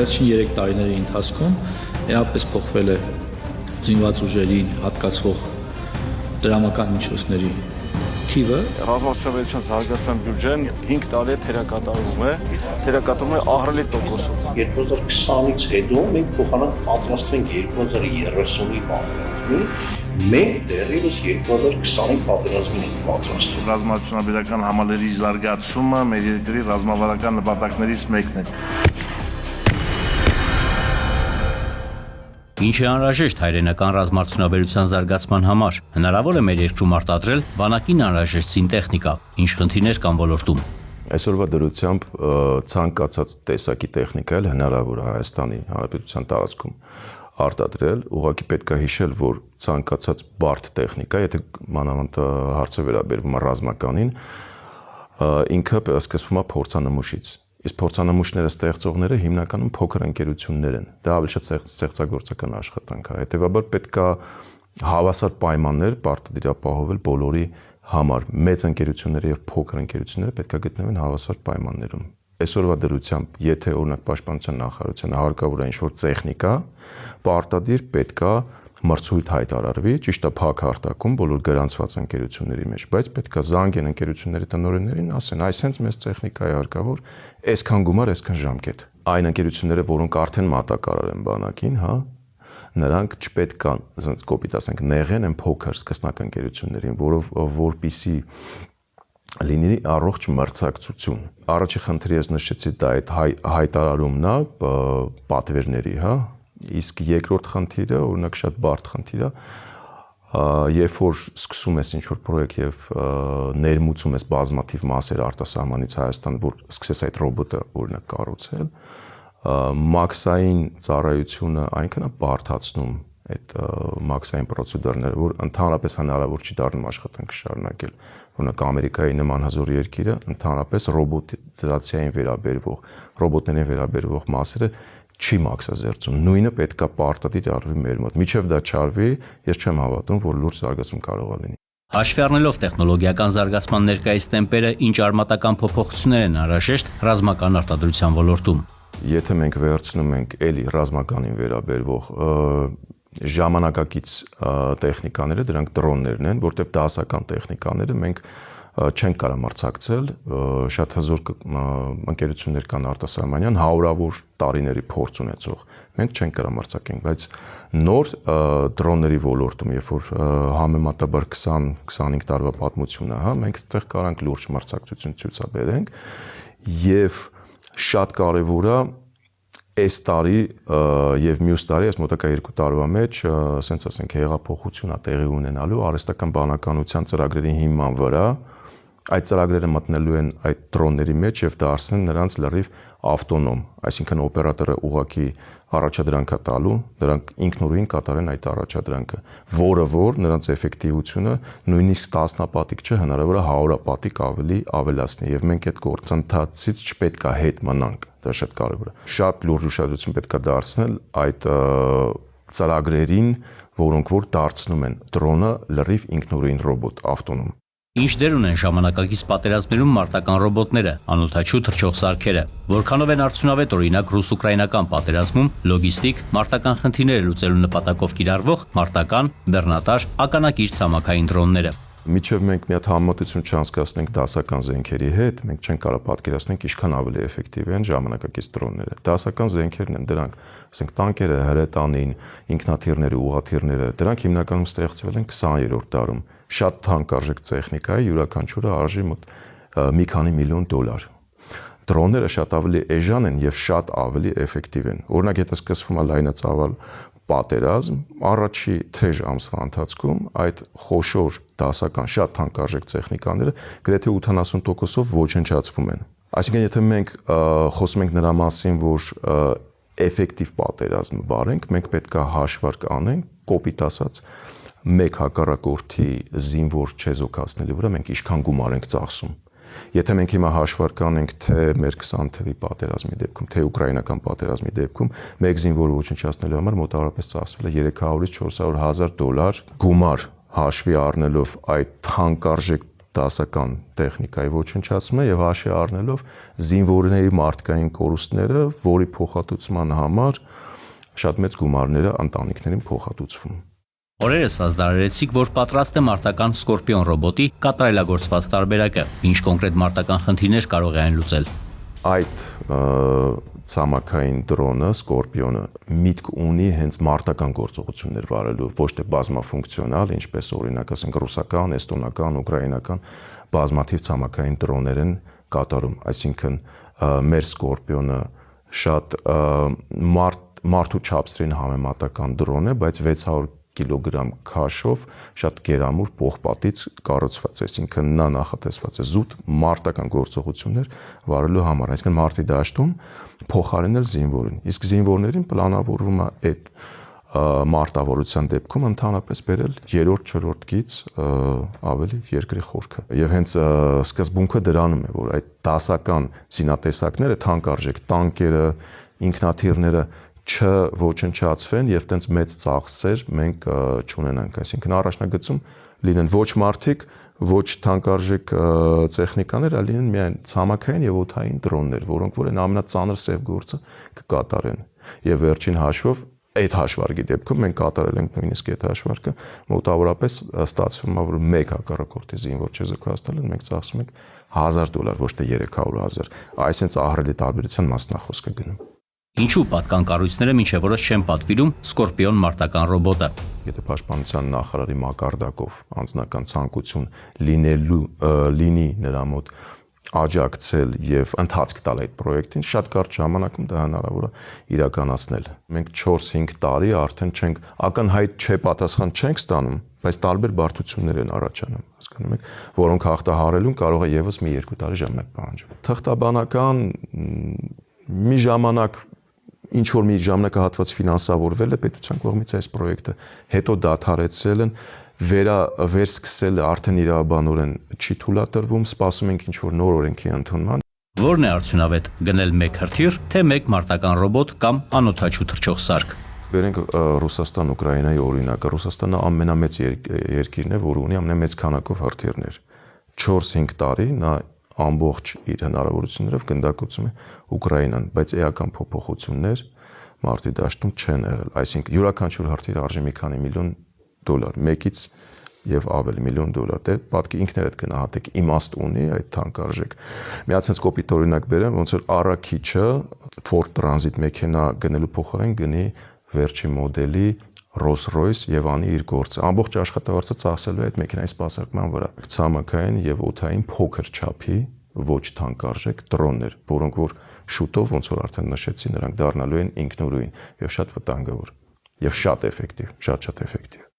Վերջին 3 տարիների ընթացքում էապես փոխվել է զինված ուժերին հատկացվող դրամական միջոցների թիվը։ Ռազմավարության զարգացման բյուջեն 5 տարի թերակատարվում է ահռելի տոկոսով։ 2020-ից հետո մենք փոխանակ պատրաստվենք 2030-ի պատերազմին, մենք դեռևս 2020-ի պատերազմին ենք պատրաստվում։ Ռազմավարության համալիրի զարգացումը մեր երկրի ռազմավարական նպատակներից մեկն է։ Ինչ է անհրաժեշտ հայրենական ռազմարդյունաբերության զարգացման համար, հնարավոր է մեր երկրում արտադրել բանակին անհրաժեշտ զինտեխնիկա, ինչ խնդիրներ կան ոլորտում։ Այսօրվա դրությամբ ցանկացած տեսակի տեխնիկա էլ հնարավոր է Հայաստանի Հանրապետության տարածքում արտադրել, ուղղակի պետք է հիշել, որ ցանկացած բարդ տեխնիկա, եթե մանավանդ հարցը վերաբերվում է ռազմականին, ինքը սկսվում է փորձանմուշից։ Իսկ փորձանմուշները ստեղծողները հիմնականում փոքր ընկերություններ են։ Դա ավելի շատ ստեղծագործական աշխատանք է։ Հետևաբար պետք է հավասար պայմաններ պարտադիր ապահովել բոլորի համար։ Մեծ ընկերությունները եւ փոքր ընկերությունները պետք է գտնվեն հավասար պայմաններում։ Այսօրվա դրությամբ, եթե օրինակ Պաշտպանության նախարարությունը հարկավոր է ինչ-որ տեխնիկա, պարտադիր պետք է մրցույթ հայտարարվի, ճիշտ է փակ հարտակում բոլոր գրանցված ընկերությունների մեջ, բայց պետք է զանգեն ընկերությունների տնօրեններին, ասեն, այս հենց մեծ տեխնիկա է հարկավոր, այսքան գումար, այսքան ժամկետ։ Այն ընկերությունները, որոնք արդեն մատակարար են բանակին, հա, նրանք չպետք է, ասենք կոպիտ ասենք, նեղեն են փոքր սկսնակ ընկերություններին, որպեսզի լինի առողջ մրցակցություն։ Առաջի խնդիրը ես նշեցի դա այդ հայտարարումն է պատվերների, հա։ Իսկ երկրորդ խնդիրը, օրինակ շատ բարդ խնդիր է, երբ որ սկսում ես ինչ-որ պրոյեկտ եւ ներմուծում ես բազմաթիվ մասեր արտասահմանից Հայաստան, որ սկսես այդ ռոբոտը օրինակ կառուցել, մաքսային ծառայությունը այնքան է բարդացնում այդ մաքսային պրոցեդուրները, որ ընդհանրապես հնարավոր չի դառնում աշխատանքը շարունակել։ Օրինակ Ամերիկայի նման հզոր երկիրը ընդհանրապես ռոբոտիզացիային վերաբերվող, ռոբոտներին վերաբերվող մասերը չի մաքսազերծում։ Նույնը պետք է պարտադիր արվի մեր մոտ։ Միջև դա չարվի, ես չեմ հավատում, որ լուրջ զարգացում կարող է լինի։ Հաշվի առնելով տեխնոլոգիական զարգացման ներկայիս տեմպերը, ինչ արմատական փոփոխություններ են անհրաժեշտ ռազմական արտադրության ոլորտում։ Եթե մենք վերցնում ենք էլի ռազմականին վերաբերվող ժամանակակից տեխնիկաները, դրանք դրոններն են, որտեղ դասական տեխնիկաները մենք չենք կարող մրցակցել, շատ հզոր ընկերություններ կան արտասահմանյան, հարյուրավոր տարիների փորձ ունեցող, մենք չենք կարող մրցակցենք, բայց նոր դրոնների ոլորտում, երբ որ համեմատաբար 20-25 տարվա պատմություն է, հա, մենք այդտեղ կարանք լուրջ մրցակցություն ցուցաբերենք եւ շատ կարեւոր է այս տարի եւ մյուս տարի, այս մոտակա 2 տարվա մեջ, ասենք ասենք հեղափոխություն է տեղի ունենալու արհեստական բանականության ծրագրերի հիման վրա, այդ ծրագրերը մտնելու են այդ դրոնների մեջ եւ դարձնեն նրանց լրիվ ավտոնոմ, այսինքն օպերատորը ուղղակի առաջադրանք է տալու, դրանք ինքնուրույն կատարեն այդ առաջադրանքը, որը որ նրանց էֆեկտիվությունը նույնիսկ 10-պատիկ չէ, հնարավոր է 100-պատիկ ավելացնի եւ մենք այդ գործընթացից չպետք է հետ մնանք, դա շատ կարեւոր է։ Շատ լուրջ ուշադրություն պետք է դարձնել այդ ծրագրերին, որոնք որ դարձնում են դրոնը լրիվ ինքնուրույն ռոբոտ, ավտոնոմ։ Ինչ դեր ունեն ժամանակակից պատերազմներում մարտական ռոբոտները, անօդաչու թռչող սարքերը, որքանով են արդյունավետ օրինակ ռուս-ուկրաինական պատերազմում լոգիստիկ, մարտական խնդիրները լուծելու նպատակով կիրառվող մարտական, բեռնատար, ականակիր ցամաքային դրոնները։ Միջև մենք մի հատ համեմատություն չանցկացնենք դասական զենքերի հետ, մենք չենք կարող պատկերացնել ինչքան ավելի էֆեկտիվ են ժամանակակից դրոնները։ Դասական զենքերն են դրանք, ասենք տանկերը, հրետանին, ինքնաթիռները, ուղաթիռները, դրանք հիմնականում ստեղծվել են 20-րդ դարում։ Շատ թանկարժեք տեխնիկա է, յուրաքանչյուրը արժի մոտ մի քանի միլիոն դոլար։ Դրոնները շատ ավելի էժան են եւ շատ ավելի էֆեկտիվ են։ Օրինակ, եթե սկսվում է լայնածավալ պատերազմ, առաջի թեժ ամսվա ընթացքում այդ խոշոր դասական շատ թանկարժեք տեխնիկաները գրեթե 80%-ով ոչնչացվում են։ Այսինքն, եթե մենք խոսում ենք նրա մասին, որ էֆեկտիվ պատերազմ վարենք, մենք պետք է հաշվարկ անենք, կոպիտ ասած, մեկ հակառակորդի զինվոր չեզոքացնելու վրա մենք ինչքան գումար ենք ծախսում։ Եթե մենք հիմա հաշվարկ անենք թե մեր 20 թվականի պատերազմի դեպքում, թե ուկրաինական պատերազմի դեպքում, մեկ զինվոր ոչնչացնելու համար մոտավորապես ծախսվել է 300-ից 400 հազար դոլար գումար, հաշվի առնելով այդ թանկարժեք դասական տեխնիկայի ոչնչացումը եւ հաշվի առնելով զինվորների մարդկային կորուստները, որի փոխհատուցման համար շատ մեծ գումարները ընտանիքներին փոխհատուցվում։ Օրերս ազդարարեցիք, որ պատրաստ է մարտական Սկորպիոն ռոբոտի կատարելագործված տարբերակը, ինչ կոնկրետ մարտական խնդիրներ կարող է այն լուծել։ Այդ ցամաքային դրոնը, Սկորպիոնը միտք ունի հենց մարտական գործողություններ վարելու, ոչ թե բազմաֆունկցիոնալ, ինչպես օրինակ ասենք ռուսական, էստոնական, ուկրաինական բազմաթիվ ցամաքային դրոններ են կատարում, այսինքն մեր Սկորպիոնը շատ մարդու չափսերին համեմատական դրոն է, բայց 600 կիլոգրամ քաշով շատ գերամուր պողպատից կառուցված, այսինքն նա նախատեսված է զուտ մարտական գործողություններ վարելու համար, այսինքն մարտի դաշտում փոխարինել զինվորին, իսկ զինվորներին պլանավորվում է այդ մարտավարության դեպքում ընդհանրապես բերել 3-4 գից ավելի երկրի խորքը։ Եվ հենց սկզբունքը դրանում է, որ այդ դասական զինատեսակները, թանկարժեք տանկերը, ինքնաթիռները չոչնչացվեն եւ տենց մեծ ծախսեր մենք չունենանք, այսինքն առաջնագծում լինեն ոչ մարդիկ, ոչ թանկարժեք տեխնիկաներ, այլ լինեն միայն ցամաքային եւ օդային դրոններ, որոնք որ են ամենածանր սև գործը կկատարեն։ Եվ վերջին հաշվով այդ հաշվարկի դեպքում մենք կատարել ենք նույնիսկ այդ հաշվարկը, մոտավորապես ստացվում է, որ մեկ հակառակորդի զինվոր չեզոքացնել են, մենք ծախսում ենք $1000, ոչ թե 300,000։ Այսինքն ահռելի տարբերության մասնախոսք է գնում։ Ինչու պատկան կառույցները մինչև օրս չեն պատվիրում Սկորպիոն մարտական ռոբոտը։ Եթե պաշտպանության նախարարի մակարդակով անձնական ցանկություն լինի նրա մոտ աջակցել եւ ընթացք տալ այդ պրոյեկտին, շատ կարճ ժամանակում դա հնարավոր է իրականացնել։ Մենք 4-5 տարի արդեն չենք ակնհայտ չէ պատասխան չենք ստանում, բայց տարբեր բարդություններ են առաջանում, հասկանում եք, որոնք հաղթահարելուն կարող է եւս մի 2 տարի ժամանակ պահանջել։ Թղթաբանական մի ժամանակ ինչ որ մի ժամանակահատված ֆինանսավորվել է պետության կողմից այս պրոյեկտը, հետո դադարեցրել են, վերսկսել արդեն իրավաբանորեն չի թույլատրվում, սպասում ենք ինչ որ նոր օրենքի ընդունման։ Որն է արդյունավետ՝ գնել մեկ հրթիռ, թե մեկ մարտական ռոբոտ կամ անօդաչու թռչող սարք։ Բերենք Ռուսաստան, Ուկրաինայի օրինակը։ Ռուսաստանը ամենամեծ երկիրն է, որ ունի ամենամեծ քանակով հրթիռներ։ 4-5 տարի նա ամբողջ իր հնարավորություններով գնդակոծում է Ուկրաինան, բայց էական փոփոխություններ մարտի դաշտում չեն եղել, այսինքն յուրաքանչյուր հրթիռ արժի մի քանի միլիոն $, մեկից եւ ավելի միլիոն $, դե պատկի ինքներդ գնահատեք, իմաստ ունի այդ թանկարժեք։ Միացած կոպիտ օրինակ բերեմ, ոնց որ առաքիչը Ford Transit մեքենա գնելու փոխարեն գնի վերջի մոդելի Rolls-Royce եւ անի իր գործը։ Ամբողջ աշխատավարձը ծախսելու է այդ մեքենայի սպասարկման վրա։ Ցամաքային եւ օդային փոքր չափի ոչ թանկարժեք դրոններ, որոնք որ շուտով ոնց որ արդեն նշեցի, նրանք դառնալու են ինքնուրույն եւ շատ վտանգավոր եւ շատ էֆեկտիվ, շատ էֆեկտիվ։